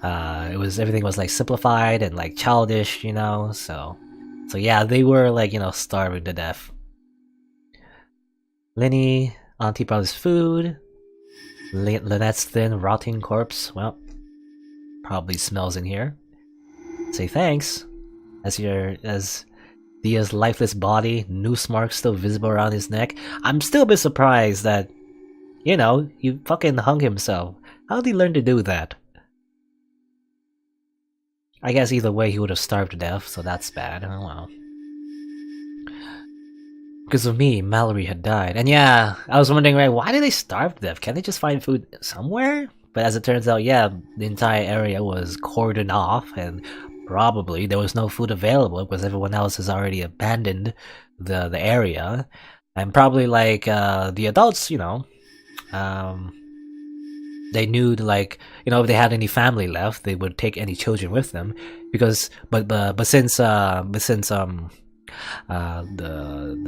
everything was like simplified and like childish, you know. So yeah, they were like, you know, starving to death. Lenny, Auntie brought us food. Lynette's thin, rotting corpse, well, probably smells in here. Say thanks, as Dia's lifeless body, noose marks still visible around his neck. I'm still a bit surprised that, you know, he fucking hung himself. How did he learn to do that? I guess either way he would have starved to death, so that's bad. Oh well. Because of me, Mallory had died. And yeah, I was wondering, right, why did they starve to death? Can't they just find food somewhere? But as it turns out, yeah, the entire area was cordoned off, and probably there was no food available because everyone else has already abandoned the area. And probably, like, the adults, you know, they knew, like, you know, if they had any family left, they would take any children with them. Because, but since the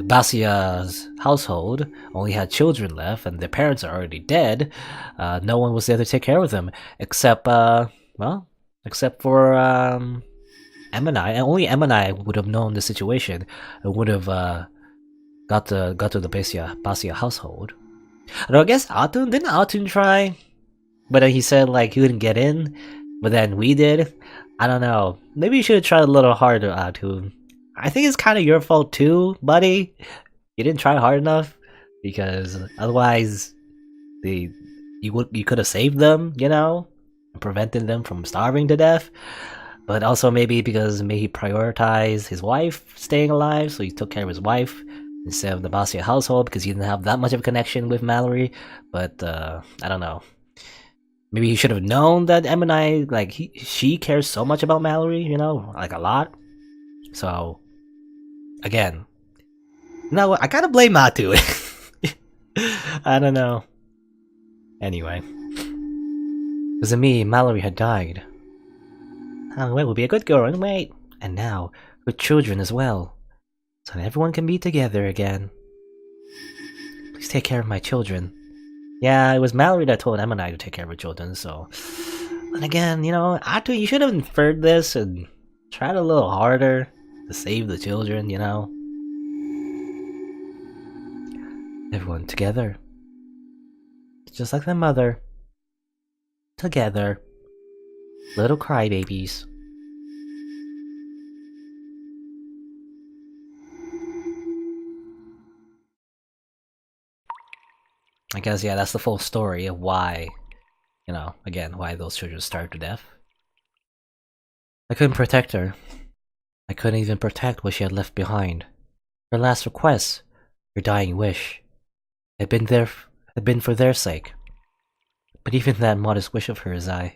Basia's household only had children left, and their parents are already dead. No one was there to take care of them, except for Emanai. And only Emanai would have known the situation and would have got to the Basia household. Although I guess didn't Atun try, but then he said like he couldn't get in, but then we did. I don't know. Maybe you should have tried a little harder, Atun. I think it's kind of your fault too, buddy. You didn't try hard enough, because otherwise, you could have saved them, you know, and prevented them from starving to death. But also maybe because he prioritized his wife staying alive, so he took care of his wife instead of the Basia household because he didn't have that much of a connection with Mallory. But I don't know. Maybe he should have known that Emanai, like she cares so much about Mallory, you know, like a lot. So again, no, I gotta blame Matu. I don't know. Anyway, because of me, Mallory had died. Alouette will be a good girl and wait, and now with children as well, so that everyone can be together again. Please take care of my children. Yeah, it was Mallory that told Emma and I to take care of her children. So, and again, you know, Atu, you should have inferred this and tried a little harder to save the children, you know. Everyone together. Just like their mother. Together. Little crybabies. I guess, yeah, that's the full story of why, you know, again, why those children starved to death. I couldn't protect her. I couldn't even protect what she had left behind. Her last request, her dying wish, had been for their sake. But even that modest wish of hers, I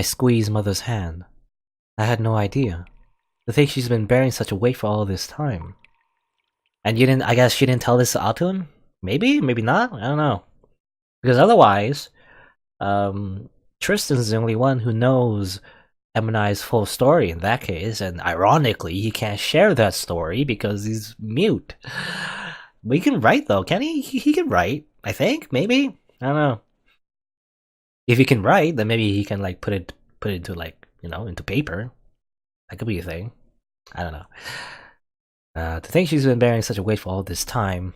squeezed Mother's hand. I had no idea. To think she's been bearing such a weight for all this time. And I guess she didn't tell this to Atun? Maybe? Maybe not? I don't know. Because otherwise, Tristan's the only one who knows M&I's full story in that case, and ironically, he can't share that story because he's mute. But he can write though, can he? He can write, I think, maybe? I don't know. If he can write, then maybe he can like put it into like, into paper. That could be a thing. I don't know. To think she's been bearing such a weight for all this time.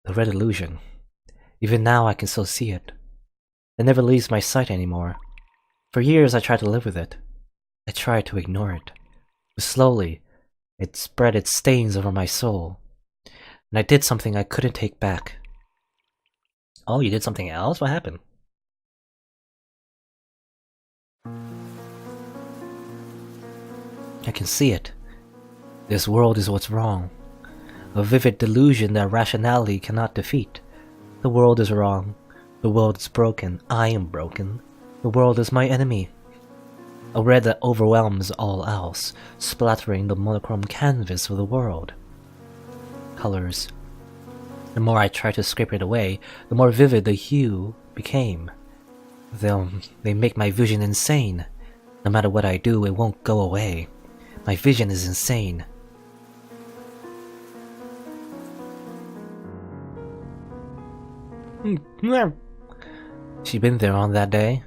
The red illusion. Even now I can still see it. It never leaves my sight anymore. For years I tried to live with it. I tried to ignore it. But slowly, it spread its stains over my soul. And I did something I couldn't take back. Oh, you did something else? What happened? I can see it. This world is what's wrong. A vivid delusion that rationality cannot defeat. The world is wrong. The world is broken. I am broken. The world is my enemy. A red that overwhelms all else, splattering the monochrome canvas of the world. Colors. The more I tried to scrape it away, the more vivid the hue became. They make my vision insane. No matter what I do, it won't go away. My vision is insane. She'd been there on that day.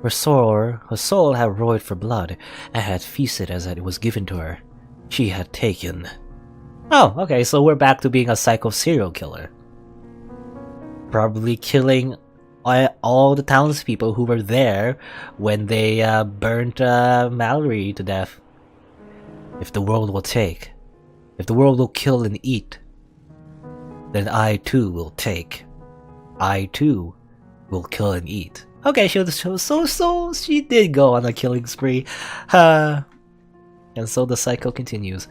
Her soul had roared for blood, and had feasted as it was given to her. She had taken. Oh, okay, so we're back to being a psycho serial killer. Probably killing all the townspeople who were there when they burnt Mallory to death. If the world will take, if the world will kill and eat, then I too will take. I too will kill and eat. Okay, so she did go on a killing spree. And so the cycle continues.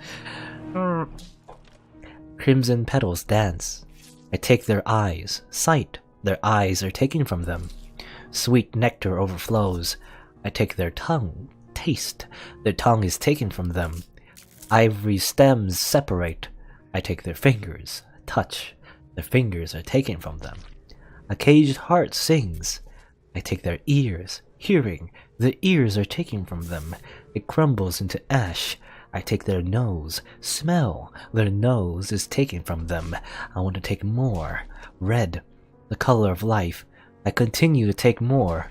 Crimson petals dance. I take their eyes, sight, their eyes are taken from them. Sweet nectar overflows. I take their tongue, taste, their tongue is taken from them. Ivory stems separate. I take their fingers, touch, their fingers are taken from them. A caged heart sings. I take their ears, hearing, their ears are taken from them. It crumbles into ash. I take their nose, smell, their nose is taken from them. I want to take more. Red, the color of life. I continue to take more.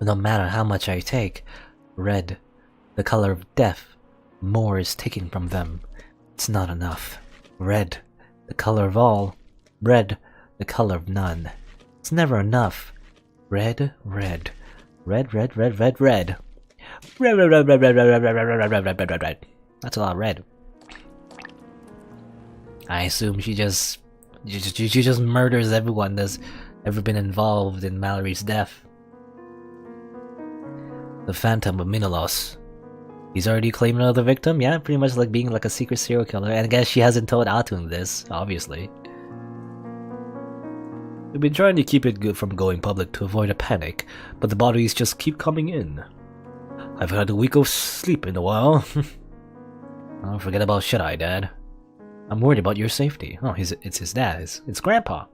No matter how much I take. Red, the color of death. More is taken from them. It's not enough. Red, the color of all. Red, the color of none. It's never enough. Red, red. Red, red, red, red, red. Red, red, red, red, red, red, red, red, red, red, red, red, red, red. That's a lot of red. I assume she just murders everyone that's ever been involved in Mallory's death. The Phantom of Minolos. He's already claimed another victim? Yeah, pretty much like being like a secret serial killer. And I guess she hasn't told Atun this, obviously. We've been trying to keep it good from going public to avoid a panic, but the bodies just keep coming in. I've had a week of sleep in a while. Oh, forget about Shut-Eye, Dad. I'm worried about your safety. Oh, it's his dad. It's Grandpa.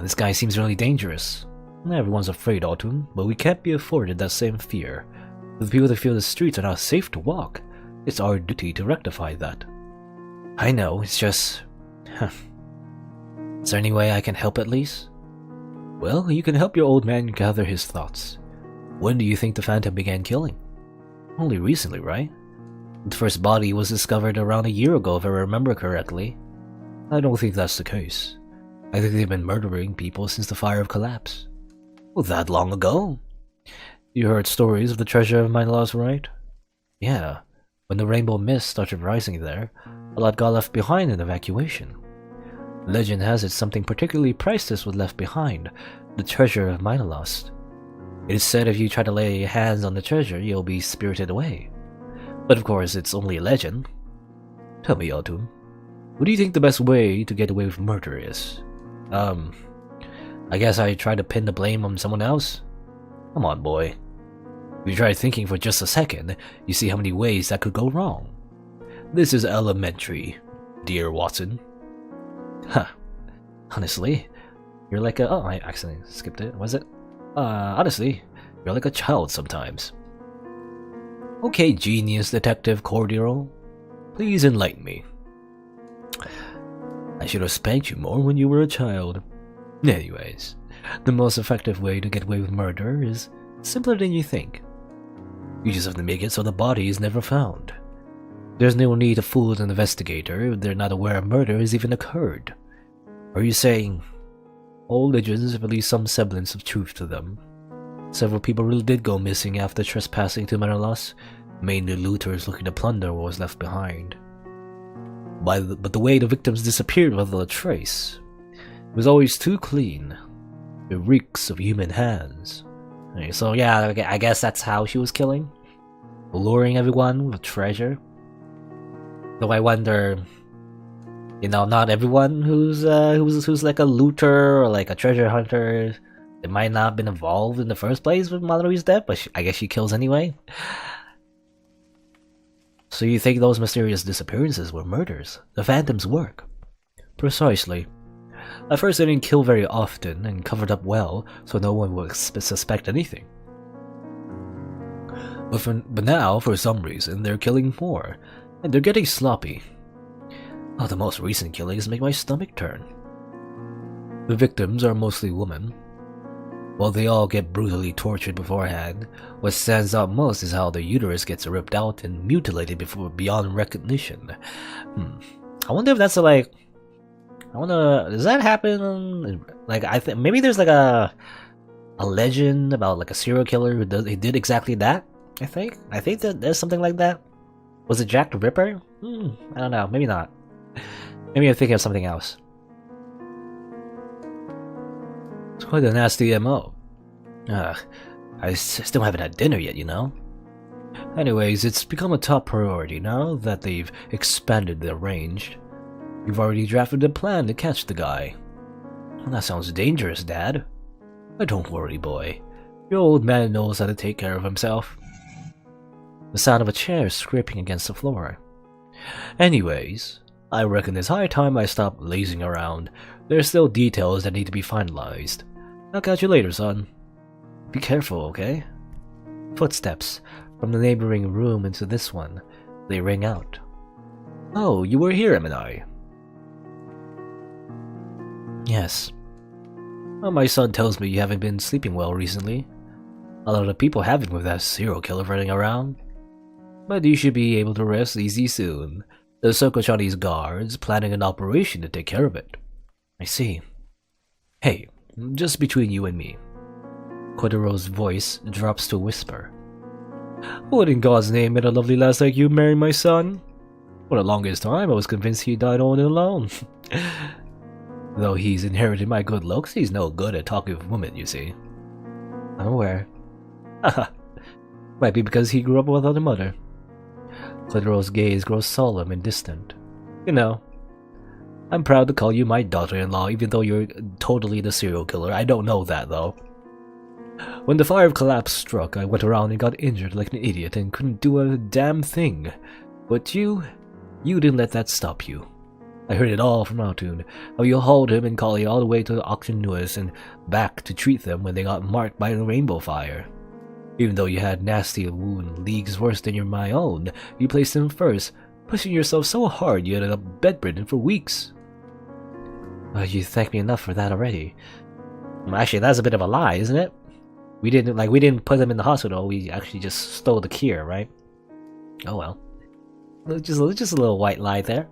This guy seems really dangerous. Everyone's afraid, Autumn, but we can't be afforded that same fear. For the people that feel the streets are not safe to walk, it's our duty to rectify that. I know, it's just... Is there any way I can help at least? Well, you can help your old man gather his thoughts. When do you think the Phantom began killing? Only recently, right? The first body was discovered around a year ago, if I remember correctly. I don't think that's the case. I think they've been murdering people since the Fire of Collapse. Well, that long ago? You heard stories of the treasure of Minolos, right? Yeah, when the rainbow mist started rising there, a lot got left behind in evacuation. Legend has it something particularly priceless was left behind, the treasure of Minolos. It is said if you try to lay hands on the treasure, you'll be spirited away. But of course, it's only a legend. Tell me, Autumn, what do you think the best way to get away with murder is? I guess I try to pin the blame on someone else? Come on, boy. If you try thinking for just a second, you see how many ways that could go wrong. This is elementary, dear Watson. Huh. Honestly, you're like a... Oh, I accidentally skipped it. Was it? Honestly, You're like a child sometimes. Okay, genius detective Cordero, please enlighten me. I should have spanked you more when you were a child. Anyways, the most effective way to get away with murder is simpler than you think. You just have to make it so the body is never found. There's no need to fool an investigator if they're not aware a murder has even occurred. Are you saying all legends have at least some semblance of truth to them? Several people really did go missing after trespassing to Manalas, mainly looters looking to plunder what was left behind. But the way the victims disappeared without a trace was always too clean. It reeks of human hands. Okay, so yeah, I guess that's how she was killing, luring everyone with treasure. Though I wonder, not everyone who's like a looter or like a treasure hunter, they might not have been involved in the first place with Mallory's death, but I guess she kills anyway. So you think those mysterious disappearances were murders? The Phantom's work? Precisely. At first they didn't kill very often and covered up well, so no one would suspect anything. But now, for some reason, they're killing more, and they're getting sloppy. Oh, the most recent killings make my stomach turn. The victims are mostly women. While they all get brutally tortured beforehand, what stands out most is how the uterus gets ripped out and mutilated beyond recognition. I wonder if that's does that happen? Like, I think maybe there's like a legend about like a serial killer who did exactly that. I think that there's something like that. Was it Jack the Ripper? I don't know. Maybe not. Maybe I'm thinking of something else. It's quite a nasty MO. I still haven't had dinner yet, Anyways, it's become a top priority now that they've expanded their range. You've already drafted a plan to catch the guy. Well, that sounds dangerous, Dad. But don't worry, boy. Your old man knows how to take care of himself. The sound of a chair scraping against the floor. Anyways, I reckon it's high time I stop lazing around. There's still details that need to be finalized. I'll catch you later, son. Be careful, okay? Footsteps from the neighboring room into this one. They ring out. Oh, you were here, M&I. Yes. Well, my son tells me you haven't been sleeping well recently. A lot of people haven't with that serial killer running around. But you should be able to rest easy soon. The Sokochani's guards planning an operation to take care of it. I see. Hey, just between you and me. Cordero's voice drops to a whisper. What in God's name made a lovely lass like you marry my son? For the longest time, I was convinced he died all alone. Though he's inherited my good looks, he's no good at talking with women, you see. I'm aware. Haha. Might be because he grew up without a mother. Cordero's gaze grows solemn and distant. I'm proud to call you my daughter-in-law, even though you're totally the serial killer. I don't know that, though. When the fire of collapse struck, I went around and got injured like an idiot and couldn't do a damn thing. But you didn't let that stop you. I heard it all from Altun, how you hauled him and Kali all the way to Octanuus and back to treat them when they got marked by the rainbow fire. Even though you had nasty wound leagues worse than my own, you placed him first, pushing yourself so hard you ended up bedridden for weeks. You thanked me enough for that already. Actually, that's a bit of a lie, isn't it? We didn't put him in the hospital. We actually just stole the cure, right? Oh well. Just a little white lie there.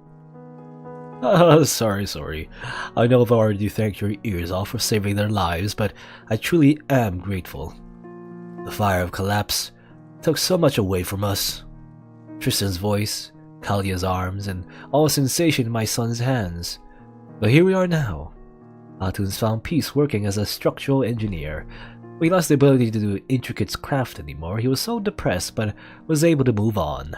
Sorry. I know I've already thanked your ears off for saving their lives, but I truly am grateful. The fire of collapse took so much away from us. Tristan's voice, Kalia's arms, and all sensation in my son's hands. But here we are now. Altun's found peace working as a structural engineer. We lost the ability to do intricate craft anymore. He was so depressed, but was able to move on.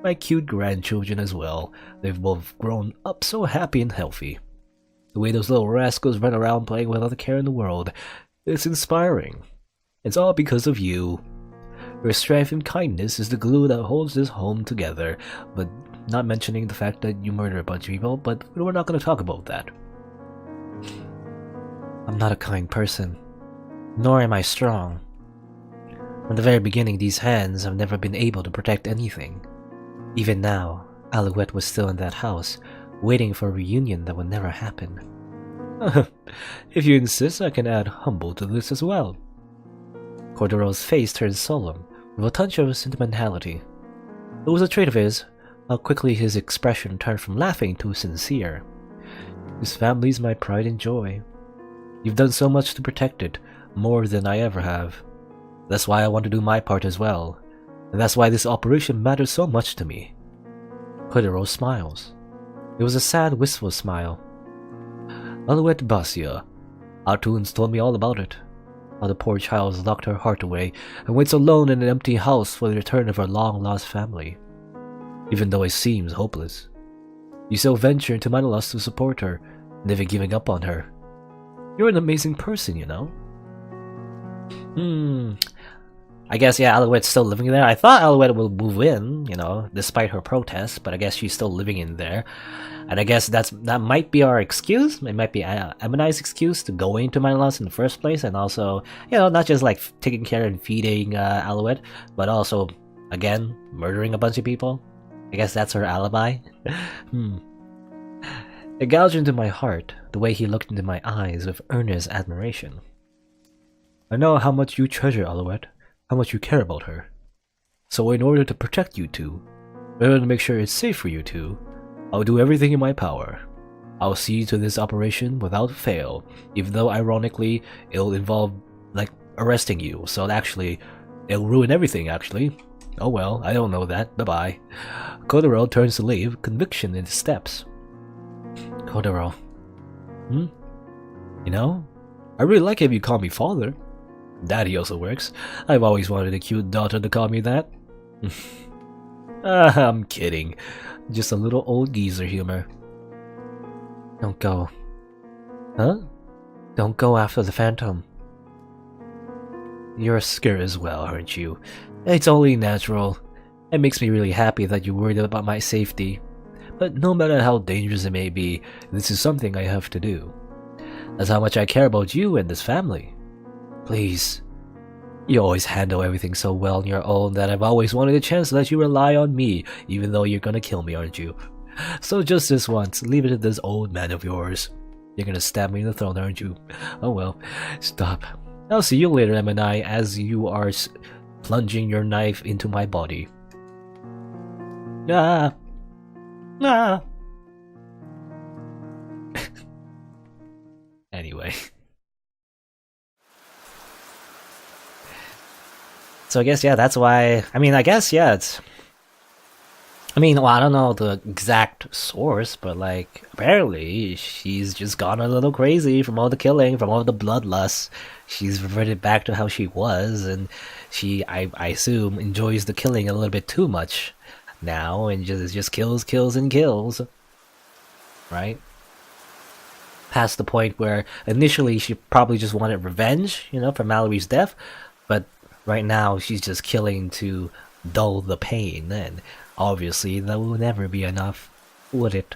My cute grandchildren as well. They've both grown up so happy and healthy. The way those little rascals run around playing without a care in the world, it's inspiring. It's all because of you. Your strength and kindness is the glue that holds this home together, but not mentioning the fact that you murdered a bunch of people, but we're not going to talk about that. I'm not a kind person, nor am I strong. From the very beginning, these hands have never been able to protect anything. Even now, Alouette was still in that house, waiting for a reunion that would never happen. If you insist, I can add humble to this as well. Corduroy's face turned solemn, with a touch of sentimentality. It was a trait of his, how quickly his expression turned from laughing to sincere. This family's my pride and joy. You've done so much to protect it, more than I ever have. That's why I want to do my part as well, and that's why this operation matters so much to me. Corduroy smiles. It was a sad, wistful smile. Alouette Basia. Artunes told me all about it. How the poor child locked her heart away and waits alone in an empty house for the return of her long-lost family. Even though it seems hopeless, you still venture into Manalas to support her, never giving up on her. You're an amazing person, you know? I guess, yeah, Alouette's still living there. I thought Alouette will move in, you know, despite her protests, but I guess she's still living in there. And I guess that might be our excuse. It might be Emanai's excuse to go into Manalas in the first place, and also, you know, not just like taking care and feeding Alouette, but also, again, murdering a bunch of people. I guess that's her alibi. It gouged into my heart, the way he looked into my eyes with earnest admiration. I know how much you treasure Alouette, how much you care about her. So in order to protect you two, in order to make sure it's safe for you two, I'll do everything in my power. I'll see to this operation without fail, even though ironically it'll involve, like, arresting you, so actually, it'll ruin everything actually. Oh well, I don't know that, bye-bye. Corduroy turns to leave, conviction in his steps. Corduroy. You know, I really like it if you call me father. Daddy also works. I've always wanted a cute daughter to call me that. I'm kidding. Just a little old geezer humor. Don't go. Huh? Don't go after the phantom. You're scared as well, aren't you? It's only natural. It makes me really happy that you're worried about my safety. But no matter how dangerous it may be, this is something I have to do. That's how much I care about you and this family. Please. You always handle everything so well on your own that I've always wanted a chance to let you rely on me, even though you're gonna kill me, aren't you? So just this once, leave it to this old man of yours. You're gonna stab me in the throat, aren't you? Oh well, stop. I'll see you later, Emanai, as you are plunging your knife into my body. Ah. Ah. Anyway. So I guess, yeah, that's why... I mean, I guess, yeah, it's... I mean, well, I don't know the exact source, but, like, apparently she's just gone a little crazy from all the killing, from all the bloodlust. She's reverted back to how she was, and she, I assume, enjoys the killing a little bit too much now, and just kills, and kills. Right? Past the point where initially she probably just wanted revenge, you know, for Mallory's death, but right now she's just killing to dull the pain, and obviously that will never be enough, would it?